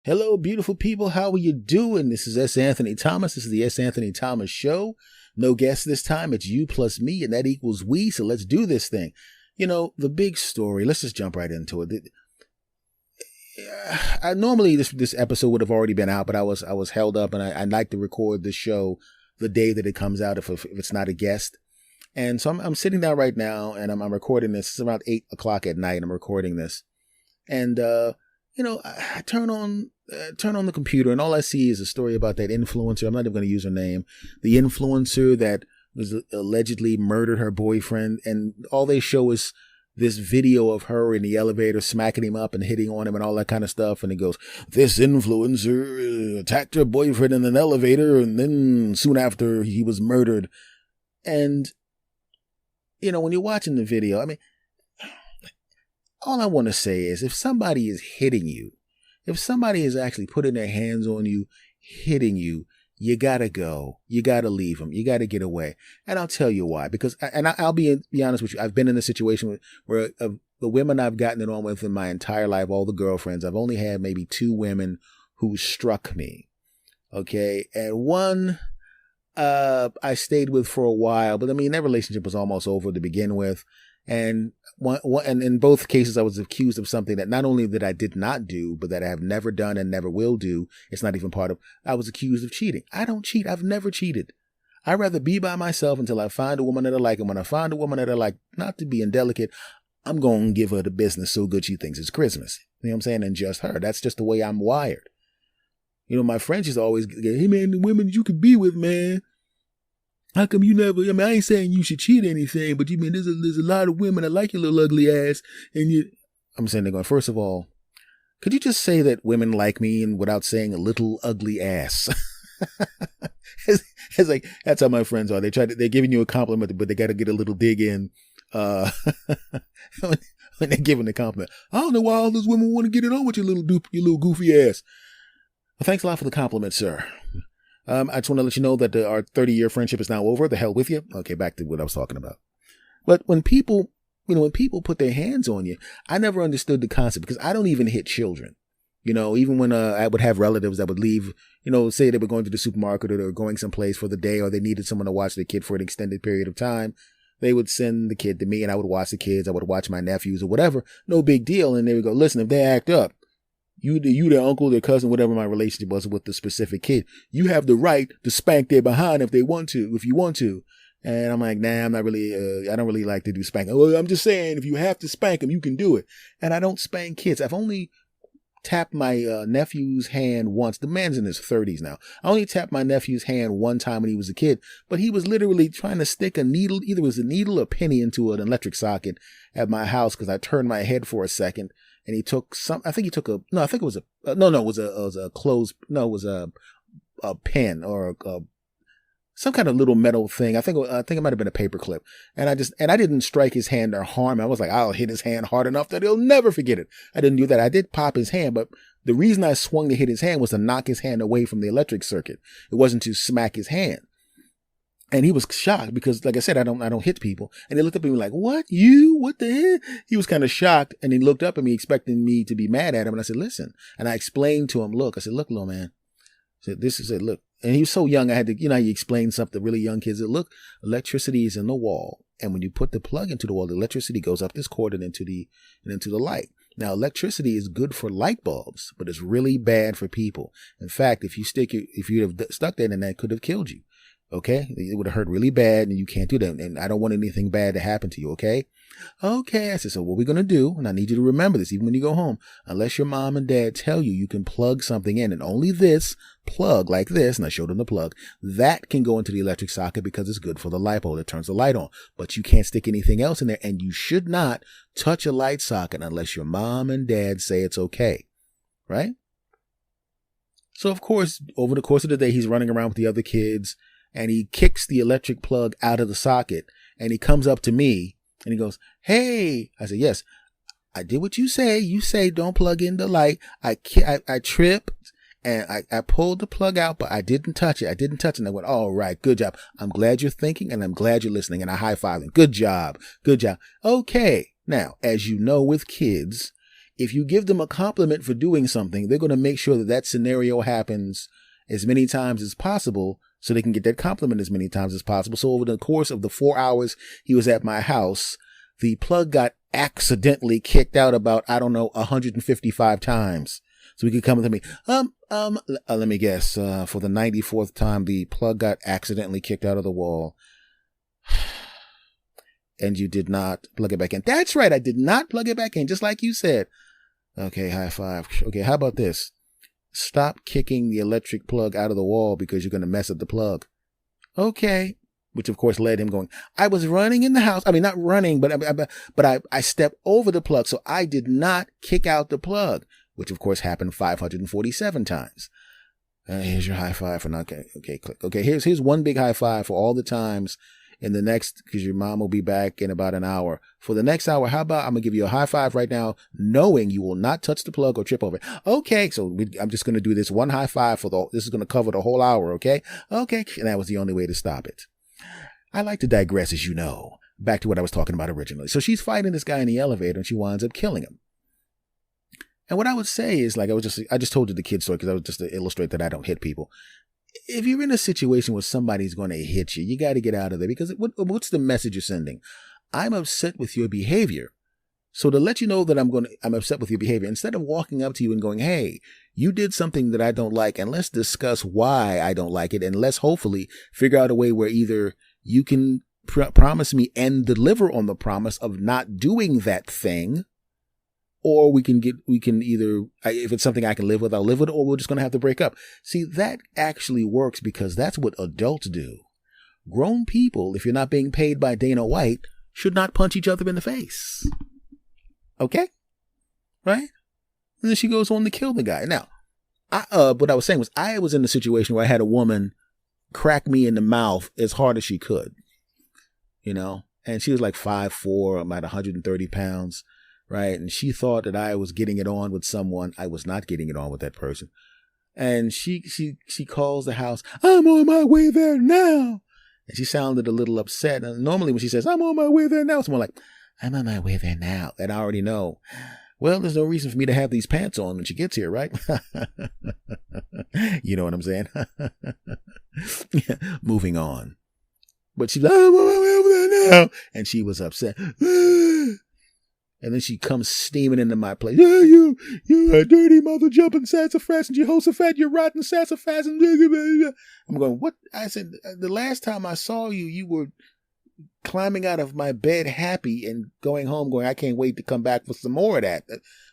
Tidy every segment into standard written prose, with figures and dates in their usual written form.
Hello, beautiful people. How are you doing? This is S. Anthony Thomas. This is the S. Anthony Thomas Show. No guest this time. It's you plus me, and that equals we. So let's do this thing. You know, the big story. Let's just jump right into it. Normally this episode would have already been out, but I was held up, and I'd like to record the show the day that it comes out if it's not a guest. And so I'm sitting down right now, and I'm recording this. It's around 8:00 at night. I'm recording this, and I turn on the computer, and all I see is a story about that influencer. I'm not even going to use her name. The influencer that was allegedly murdered her boyfriend, and all they show is this video of her in the elevator smacking him up and hitting on him and all that kind of stuff. And it goes, this influencer attacked her boyfriend in an elevator, and then soon after he was murdered. And, when you're watching the video, all I want to say is if somebody is hitting you, if somebody is actually putting their hands on you, hitting you, you got to go. You got to leave them. You got to get away. And I'll tell you why. Because, and I'll be honest with you, I've been in a situation where the women I've gotten it on with in my entire life, all the girlfriends, I've only had maybe 2 women who struck me. Okay. And one I stayed with for a while, but that relationship was almost over to begin with. And and in both cases, I was accused of something that not only that I did not do, but that I have never done and never will do. It's not even part of. I was accused of cheating. I don't cheat. I've never cheated. I'd rather be by myself until I find a woman that I like. And when I find a woman that I like, not to be indelicate, I'm going to give her the business so good she thinks it's Christmas. You know what I'm saying? And just her. That's just the way I'm wired. My friends used to always get, hey man, the women you could be with, man. How come you never, I ain't saying you should cheat or anything, but there's a lot of women that like your little ugly ass. And I'm saying they're going, first of all, could you just say that women like me and without saying a little ugly ass? it's like, that's how my friends are. They're giving you a compliment, but they got to get a little dig in, when they're giving the compliment. I don't know why all those women want to get it on with your little goofy ass. Well, thanks a lot for the compliment, sir. I just want to let you know that our 30-year friendship is now over. The hell with you. Okay, back to what I was talking about. But when people put their hands on you, I never understood the concept because I don't even hit children. Even when I would have relatives that would leave, say they were going to the supermarket or they were going someplace for the day or they needed someone to watch their kid for an extended period of time. They would send the kid to me and I would watch the kids. I would watch my nephews or whatever. No big deal. And they would go, listen, if they act up, you, their uncle, their cousin, whatever my relationship was with the specific kid, you have the right to spank their behind if you want to. And I'm like, nah, I'm not really, I don't really like to do spanking. Well, I'm just saying, if you have to spank them, you can do it. And I don't spank kids. I've only tapped my nephew's hand once. The man's in his 30s now. I only tapped my nephew's hand one time when he was a kid, but he was literally trying to stick a needle, either it was a needle or penny into an electric socket at my house because I turned my head for a second. And he took a pen or some kind of little metal thing. I think it might have been a paper clip. And I didn't strike his hand or harm him. I was like, I'll hit his hand hard enough that he'll never forget it. I didn't do that. I did pop his hand, but the reason I swung to hit his hand was to knock his hand away from the electric circuit. It wasn't to smack his hand. And he was shocked because, like I said, I don't hit people. And he looked up at me like, what? You? What the heck? He was kind of shocked. And he looked up at me expecting me to be mad at him. And I said, listen. And I explained to him, look, little man. I said, look. And he was so young. I had to, how you explain something to really young kids. That look, electricity is in the wall. And when you put the plug into the wall, the electricity goes up this cord and into the light. Now, electricity is good for light bulbs, but it's really bad for people. In fact, if you have stuck that in, that could have killed you. Okay. It would have hurt really bad and you can't do that. And I don't want anything bad to happen to you. Okay. Okay. I said, so what we're going to do, and I need you to remember this, even when you go home, unless your mom and dad tell you, you can plug something in and only this plug like this. And I showed them the plug that can go into the electric socket because it's good for the light bulb. It turns the light on, but you can't stick anything else in there. And you should not touch a light socket unless your mom and dad say it's okay. Right. So of course, over the course of the day, he's running around with the other kids. And he kicks the electric plug out of the socket and he comes up to me and he goes, hey, I said, yes, I did what you say. You say, don't plug in the light. I tripped and I pulled the plug out, but I didn't touch it. And I went, all right, good job. I'm glad you're thinking and I'm glad you're listening. And I high-fived him. Good job. Okay. Now, as you know, with kids, If you give them a compliment for doing something, they're going to make sure that that scenario happens as many times as possible so they can get that compliment as many times as possible. So over the course of the 4 hours he was at my house, the plug got accidentally kicked out about, 155 times. So he could come to me, let me guess, for the 94th time, the plug got accidentally kicked out of the wall. And you did not plug it back in. That's right. I did not plug it back in, just like you said. Okay, high five. Okay, how about this? Stop kicking the electric plug out of the wall because you're going to mess up the plug. Okay. Which of course led him going, I was running in the house. I mean, not running, but I stepped over the plug. So I did not kick out the plug, which of course happened 547 times. Here's your high five for not, okay, click. Okay, here's one big high five for all the times in the next, because your mom will be back in about an hour. For the next hour, how about I'm going to give you a high five right now, knowing you will not touch the plug or trip over it. Okay, so I'm just going to do this one high five this is going to cover the whole hour, okay? Okay, and that was the only way to stop it. I like to digress, as you know, back to what I was talking about originally. So she's fighting this guy in the elevator and she winds up killing him. And what I would say is, like, I just told you the kid story because I was just to illustrate that I don't hit people. If you're in a situation where somebody's going to hit you, you got to get out of there, because what's the message you're sending? I'm upset with your behavior. So to let you know that I'm upset with your behavior, instead of walking up to you and going, hey, you did something that I don't like, and let's discuss why I don't like it, and let's hopefully figure out a way where either you can promise me and deliver on the promise of not doing that thing, or we can either, if it's something I can live with, I'll live with it, or we're just going to have to break up. See, that actually works because that's what adults do. Grown people, if you're not being paid by Dana White, should not punch each other in the face. Okay? Right? And then she goes on to kill the guy. Now, what I was saying was, I was in a situation where I had a woman crack me in the mouth as hard as she could, and she was like 5'4", about 130 pounds. Right. And she thought that I was getting it on with someone. I was not getting it on with that person. And she calls the house. I'm on my way there now. And she sounded a little upset. And normally when she says, I'm on my way there now, it's more like, I'm on my way there now. And I already know, well, there's no reason for me to have these pants on when she gets here, right? You know what I'm saying? Moving on. But she's like, I'm on my way over there now. And she was upset. And then she comes steaming into my place. Yeah, you dirty mother jumping sassafras and Jehoshaphat, you rotten sassafras. I'm going, what? I said, the last time I saw you, you were climbing out of my bed happy and going home going, I can't wait to come back for some more of that.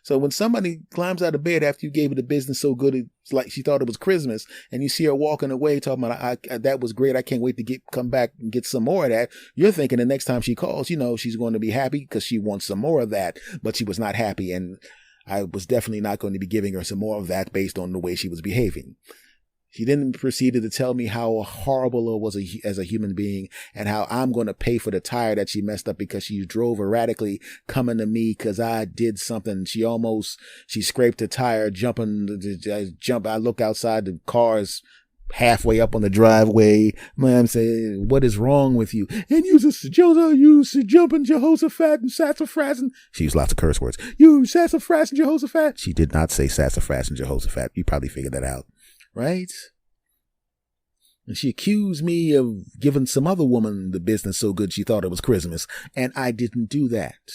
So when somebody climbs out of bed after you gave her the business so good, it's like she thought it was Christmas, and you see her walking away talking about, that was great, I can't wait to come back and get some more of that. You're thinking the next time she calls, she's going to be happy because she wants some more of that, but she was not happy. And I was definitely not going to be giving her some more of that based on the way she was behaving. She then proceeded to tell me how horrible it was as a human being, and how I'm going to pay for the tire that she messed up because she drove erratically coming to me because I did something. She scraped the tire, I look outside, the car's halfway up on the driveway. Man, say, what is wrong with you? And you jumping Jehoshaphat and sassafras, and she used lots of curse words. You sassafras and Jehoshaphat. She did not say sassafras and Jehoshaphat. You probably figured that out. Right? And she accused me of giving some other woman the business so good she thought it was Christmas. And I didn't do that.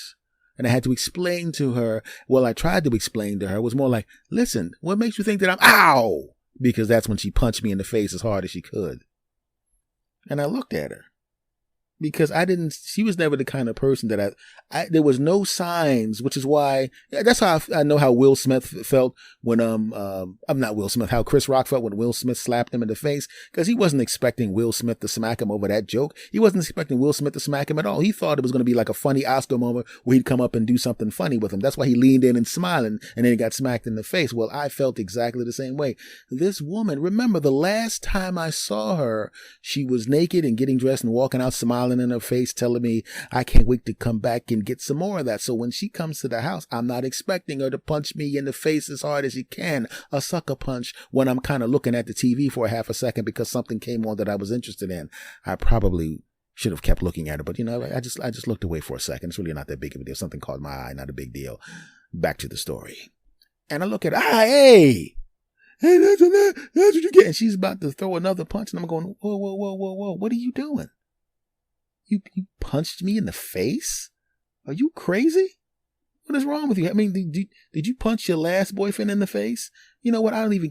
And I had to explain to her. Well, I tried to explain to her. It was more like, listen, what makes you think that ow? Because that's when she punched me in the face as hard as she could. And I looked at her. Because she was never the kind of person that there was no signs, which is why, that's how I know how Will Smith felt when, how Chris Rock felt when Will Smith slapped him in the face, because he wasn't expecting Will Smith to smack him over that joke. He wasn't expecting Will Smith to smack him at all. He thought it was going to be like a funny Oscar moment where he'd come up and do something funny with him. That's why he leaned in and smiling, and then he got smacked in the face. Well, I felt exactly the same way. This woman, remember the last time I saw her, she was naked and getting dressed and walking out smiling in her face, telling me, I can't wait to come back and get some more of that. So when she comes to the house, I'm not expecting her to punch me in the face as hard as she can, a sucker punch, when I'm kind of looking at the TV for a half a second because something came on that I was interested in. I probably should have kept looking at her, but I just looked away for a second. It's really not that big of a deal. Something caught my eye, not a big deal. Back to the story. And I look at her, hey, that's what you get. And she's about to throw another punch. And I'm going, whoa. What are you doing? You punched me in the face? Are you crazy? What is wrong with you? I mean, did you punch your last boyfriend in the face? You know what? I don't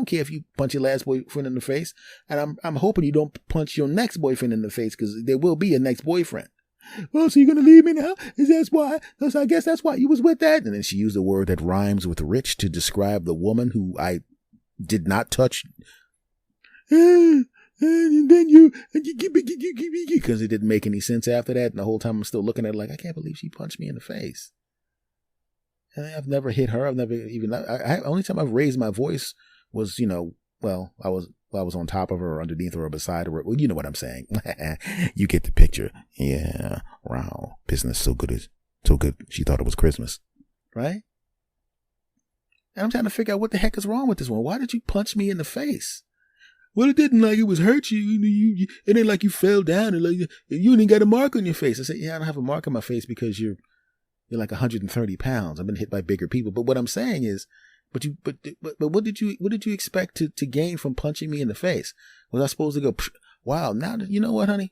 care if you punch your last boyfriend in the face. And I'm hoping you don't punch your next boyfriend in the face, because there will be a next boyfriend. Well, so you're going to leave me now? So I guess that's why you was with that. And then she used a word that rhymes with rich to describe the woman who I did not touch. And then because it didn't make any sense after that. And the whole time I'm still looking at her like, I can't believe she punched me in the face. And I've never hit her. I've never even, only time I've raised my voice was, I was on top of her or underneath her or beside her. Well, you know what I'm saying. You get the picture. Yeah. Wow. Business so good. She thought it was Christmas. Right? And I'm trying to figure out what the heck is wrong with this one. Why did you punch me in the face? Well, it didn't like it was hurt you. It ain't like you fell down and like you didn't got a mark on your face. I said, yeah, I don't have a mark on my face because you're like 130 pounds. I've been hit by bigger people. But what I'm saying is, but what did you expect to gain from punching me in the face? Was I supposed to go, wow, now that, you know what, honey?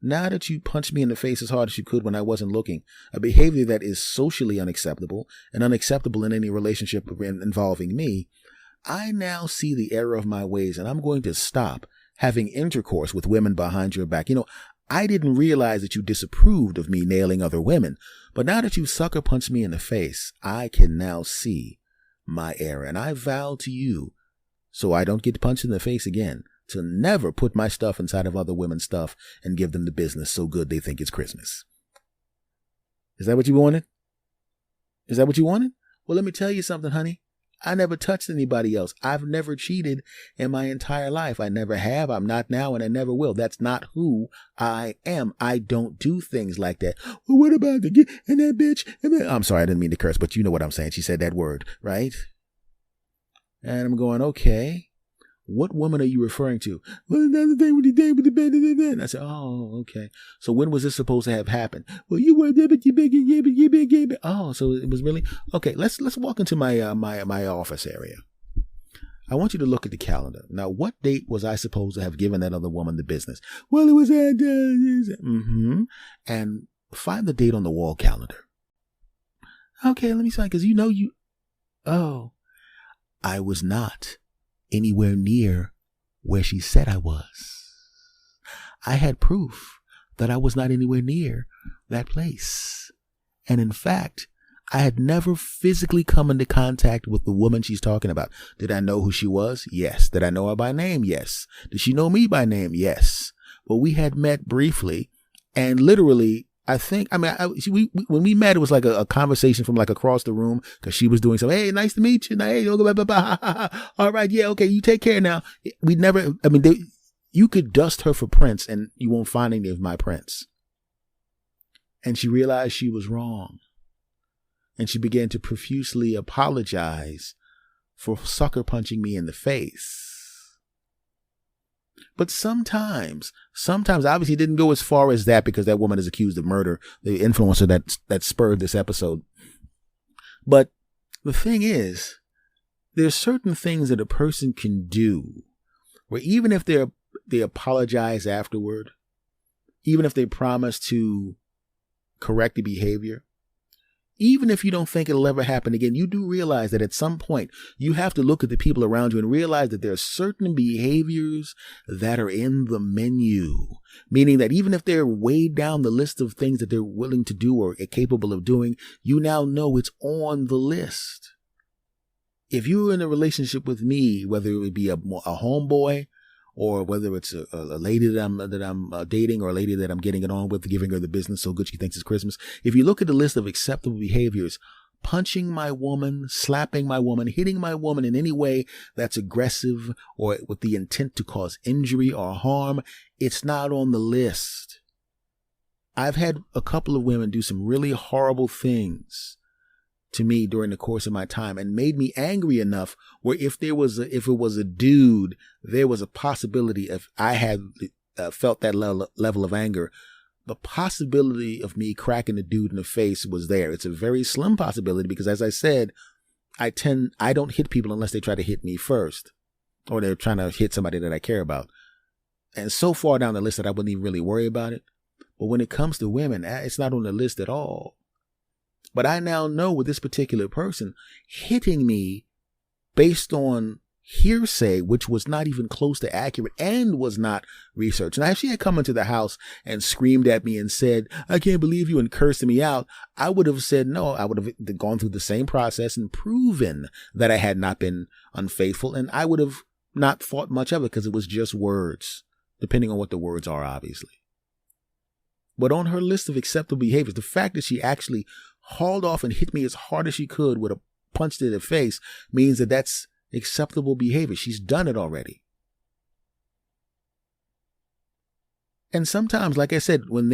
Now that you punched me in the face as hard as you could when I wasn't looking, a behavior that is socially unacceptable and unacceptable in any relationship involving me, I now see the error of my ways, and I'm going to stop having intercourse with women behind your back. I didn't realize that you disapproved of me nailing other women, but now that you sucker punched me in the face, I can now see my error, and I vow to you, so I don't get punched in the face again, to never put my stuff inside of other women's stuff and give them the business so good they think it's Christmas. Is that what you wanted? Well, let me tell you something, honey. I never touched anybody else. I've never cheated in my entire life. I never have. I'm not now, and I never will. That's not who I am. I don't do things like that. Well, what about and that bitch? I'm sorry, I didn't mean to curse, but you know what I'm saying. She said that word, right? And I'm going, okay. What woman are you referring to? Well, another thing with the day with the bed. And I said, oh, okay. So when was this supposed to have happened? Well, you were there, but you big. Oh, so it was really okay. Let's walk into my my office area. I want you to look at the calendar. Now, what date was I supposed to have given that other woman the business? Well, it was at and find the date on the wall calendar. Okay, let me sign because Oh, I was not anywhere near where she said I was. I had proof that I was not anywhere near that place. And in fact, I had never physically come into contact with the woman she's talking about. Did I know who she was? Yes. Did I know her by name? Yes. Did she know me by name? Yes. But we had met briefly, and literally, when we met, it was like a conversation from like across the room because she was doing something. Hey, nice to meet you. Hey, blah, blah, blah. All right. Yeah. Okay. You take care now. You could dust her for prints and you won't find any of my prints. And she realized she was wrong. And she began to profusely apologize for sucker punching me in the face. But sometimes obviously it didn't go as far as that because that woman is accused of murder, the influencer that spurred this episode. But the thing is, there's certain things that a person can do where even if they apologize afterward, even if they promise to correct the behavior, even if you don't think it'll ever happen again, you do realize that at some point you have to look at the people around you and realize that there are certain behaviors that are in the menu, meaning that even if they're way down the list of things that they're willing to do or are capable of doing, you now know it's on the list. If you're in a relationship with me, whether it would be a homeboy or whether it's a lady that I'm dating or a lady that I'm getting it on with, giving her the business so good she thinks it's Christmas. If you look at the list of acceptable behaviors, punching my woman, slapping my woman, hitting my woman in any way that's aggressive or with the intent to cause injury or harm, it's not on the list. I've had a couple of women do some really horrible things to me during the course of my time and made me angry enough where if it was a dude, there was a possibility if I had felt that level of anger, the possibility of me cracking the dude in the face was there. It's a very slim possibility because, as I said, I don't hit people unless they try to hit me first, or they're trying to hit somebody that I care about. And so far down the list that I wouldn't even really worry about it. But when it comes to women, it's not on the list at all. But I now know with this particular person hitting me based on hearsay, which was not even close to accurate and was not researched. Now, if she had come into the house and screamed at me and said, "I can't believe you," and cursed me out, I would have said no. I would have gone through the same process and proven that I had not been unfaithful. And I would have not thought much of it because it was just words, depending on what the words are, obviously. But on her list of acceptable behaviors, the fact that she actually hauled off and hit me as hard as she could with a punch to the face means that that's acceptable behavior. She's done it already. And sometimes, like I said, when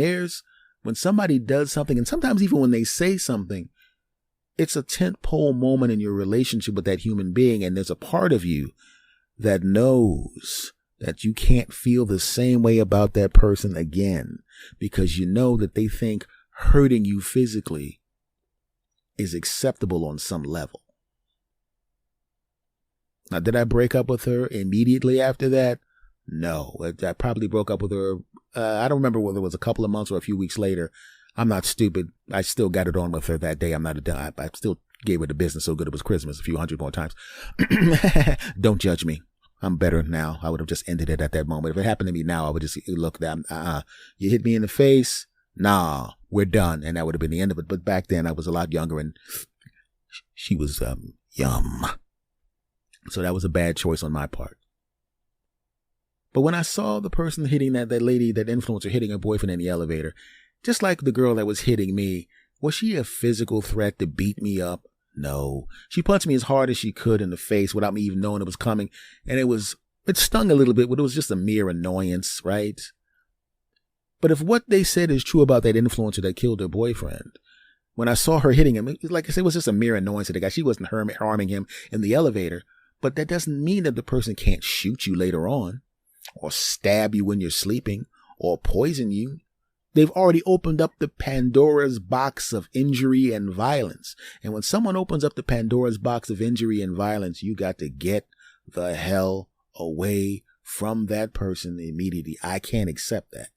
somebody does something, and sometimes even when they say something, it's a tentpole moment in your relationship with that human being, and there's a part of you that knows that you can't feel the same way about that person again, because you know that they think hurting you physically is acceptable on some level. Now, did I break up with her immediately after that? No. I probably broke up with her. I don't remember whether it was a couple of months or a few weeks later. I'm not stupid. I still got it on with her that day. I still gave her the business so good it was Christmas a few hundred more times. Don't judge me. I'm better now. I would have just ended it at that moment. If it happened to me now, I would just look, you hit me in the face. Nah, we're done. And that would have been the end of it. But back then I was a lot younger and she was, yum. So that was a bad choice on my part. But when I saw the person hitting that lady, that influencer hitting her boyfriend in the elevator, just like the girl that was hitting me, was she a physical threat to beat me up? No. She punched me as hard as she could in the face without me even knowing it was coming. And it stung a little bit, but it was just a mere annoyance, right? But if what they said is true about that influencer that killed her boyfriend, when I saw her hitting him, like I said, it was just a mere annoyance to the guy. She wasn't harming him in the elevator. But that doesn't mean that the person can't shoot you later on, or stab you when you're sleeping, or poison you. They've already opened up the Pandora's box of injury and violence. And when someone opens up the Pandora's box of injury and violence, you got to get the hell away from that person immediately. I can't accept that.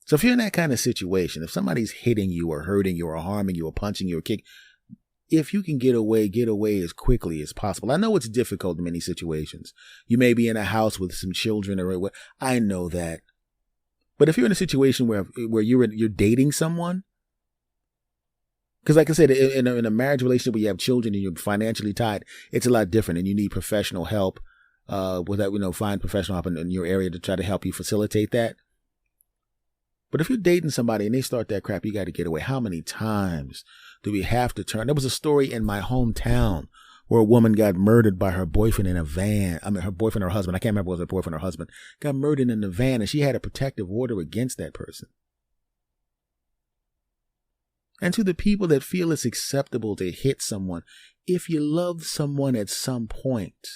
So if you're in that kind of situation, if somebody's hitting you or hurting you or harming you or punching you or kicking, if you can get away as quickly as possible. I know it's difficult in many situations. You may be in a house with some children or I know that. But if you're in a situation where you're dating someone, because like I said, in a marriage relationship where you have children and you're financially tied, it's a lot different, and you need professional help. Find professional help in your area to try to help you facilitate that. But if you're dating somebody and they start that crap, you got to get away. How many times do we have to turn? There was a story in my hometown where a woman got murdered by her boyfriend in a van. I mean, her boyfriend or husband. I can't remember if it was her boyfriend or husband. Got murdered in the van, and she had a protective order against that person. And to the people that feel it's acceptable to hit someone, if you love someone at some point,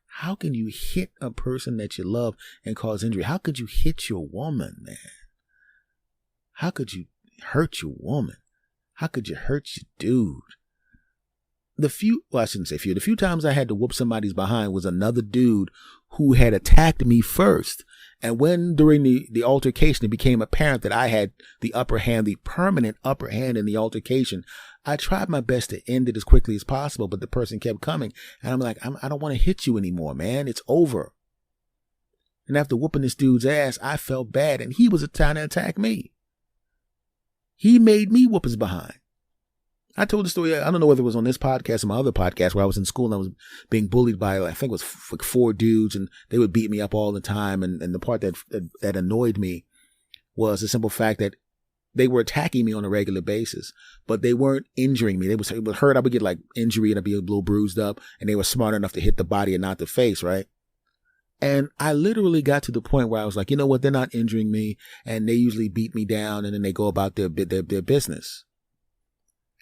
how can you hit a person that you love and cause injury? How could you hit your woman, man? How could you hurt your woman? How could you hurt your dude? The few times I had to whoop somebody's behind was another dude who had attacked me first. And when during the altercation, it became apparent that I had the upper hand, the permanent upper hand in the altercation, I tried my best to end it as quickly as possible, but the person kept coming. And I'm like, I don't want to hit you anymore, man. It's over. And after whooping this dude's ass, I felt bad, and he was trying to attack me. He made me whoop his behind. I told the story, I don't know whether it was on this podcast or my other podcast, where I was in school and I was being bullied by, I think it was like 4 dudes, and they would beat me up all the time. And the part that annoyed me was the simple fact that they were attacking me on a regular basis, but they weren't injuring me. It was hurt. I would get like injury and I'd be a little bruised up, and they were smart enough to hit the body and not the face, right? And I literally got to the point where I was like, you know what? They're not injuring me, and they usually beat me down, and then they go about their business.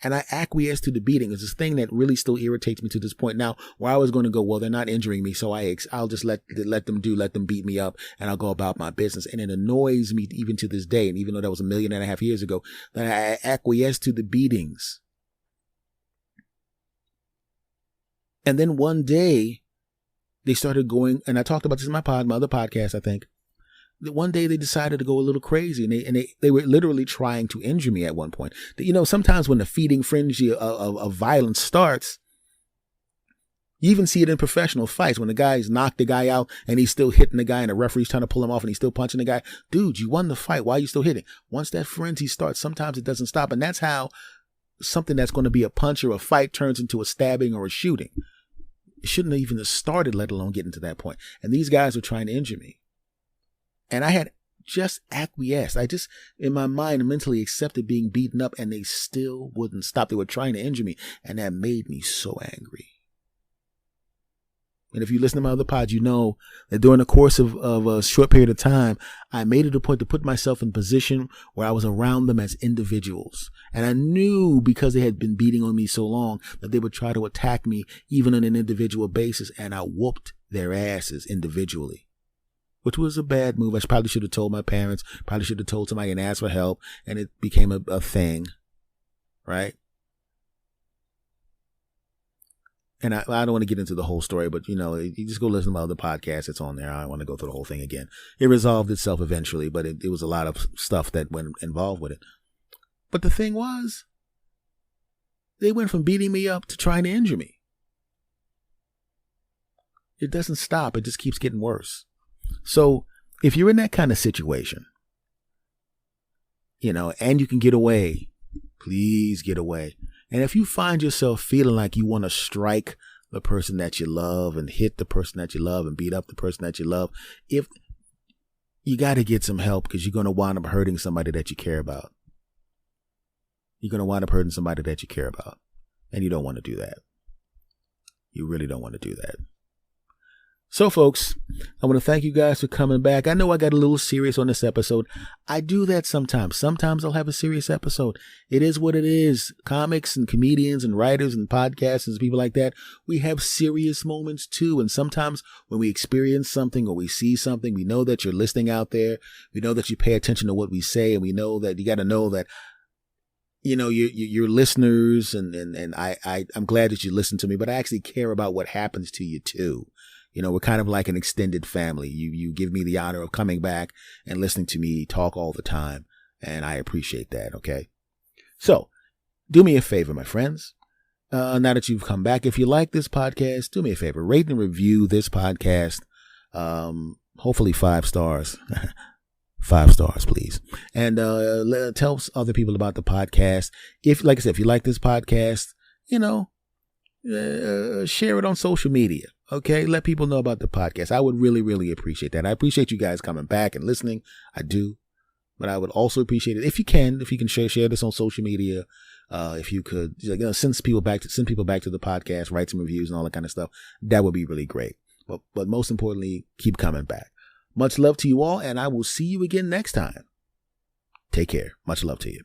And I acquiesced to the beating. It's this thing that really still irritates me to this point now, where I was going to go, well, they're not injuring me, so I'll just let them beat me up, and I'll go about my business. And it annoys me even to this day. And even though that was 1.5 million years ago, that I acquiesced to the beatings. And then one day they started going, and I talked about this in my other podcast, I think. One day they decided to go a little crazy, and they were literally trying to injure me at one point. You know, sometimes when the feeding frenzy of violence starts, you even see it in professional fights when the guy's knocked the guy out and he's still hitting the guy and the referee's trying to pull him off and he's still punching the guy. Dude, you won the fight. Why are you still hitting? Once that frenzy starts, sometimes it doesn't stop. And that's how something that's going to be a punch or a fight turns into a stabbing or a shooting. It shouldn't have even started, let alone getting to that point. And these guys were trying to injure me. And I had just acquiesced. I just, in my mind, mentally accepted being beaten up, and they still wouldn't stop. They were trying to injure me, and that made me so angry. And if you listen to my other pods, you know that during the course of a short period of time, I made it a point to put myself in a position where I was around them as individuals. And I knew, because they had been beating on me so long, that they would try to attack me even on an individual basis, and I whooped their asses individually. Which was a bad move. I probably should have told my parents, probably should have told somebody and asked for help, and it became a thing, right? And I don't want to get into the whole story, but, you know, you just go listen to my other podcast. It's on there. I don't want to go through the whole thing again. It resolved itself eventually, but it was a lot of stuff that went involved with it. But the thing was, they went from beating me up to trying to injure me. It doesn't stop. It just keeps getting worse. So if you're in that kind of situation, you know, and you can get away, please get away. And if you find yourself feeling like you want to strike the person that you love and hit the person that you love and beat up the person that you love, if you got to get some help, because you're going to wind up hurting somebody that you care about. You're going to wind up hurting somebody that you care about. And you don't want to do that. You really don't want to do that. So, folks, I want to thank you guys for coming back. I know I got a little serious on this episode. I do that sometimes. Sometimes I'll have a serious episode. It is what it is. Comics and comedians and writers and podcasters and people like that, we have serious moments too. And sometimes when we experience something or we see something, we know that you're listening out there. We know that you pay attention to what we say, and we know that you got to know that, you know, your listeners, and I'm glad that you listen to me, but I actually care about what happens to you too. You know, we're kind of like an extended family. You give me the honor of coming back and listening to me talk all the time, and I appreciate that, okay? So, do me a favor, my friends. Now that you've come back, if you like this podcast, do me a favor. Rate and review this podcast. Hopefully 5 stars. 5 stars, please. And tell other people about the podcast. If, like I said, if you like this podcast, you know, share it on social media. Okay, let people know about the podcast. I would really, really appreciate that. I appreciate you guys coming back and listening. I do. But I would also appreciate it if you can share this on social media. If you could, you know, send people back to the podcast, write some reviews and all that kind of stuff. That would be really great. But most importantly, keep coming back. Much love to you all, and I will see you again next time. Take care. Much love to you.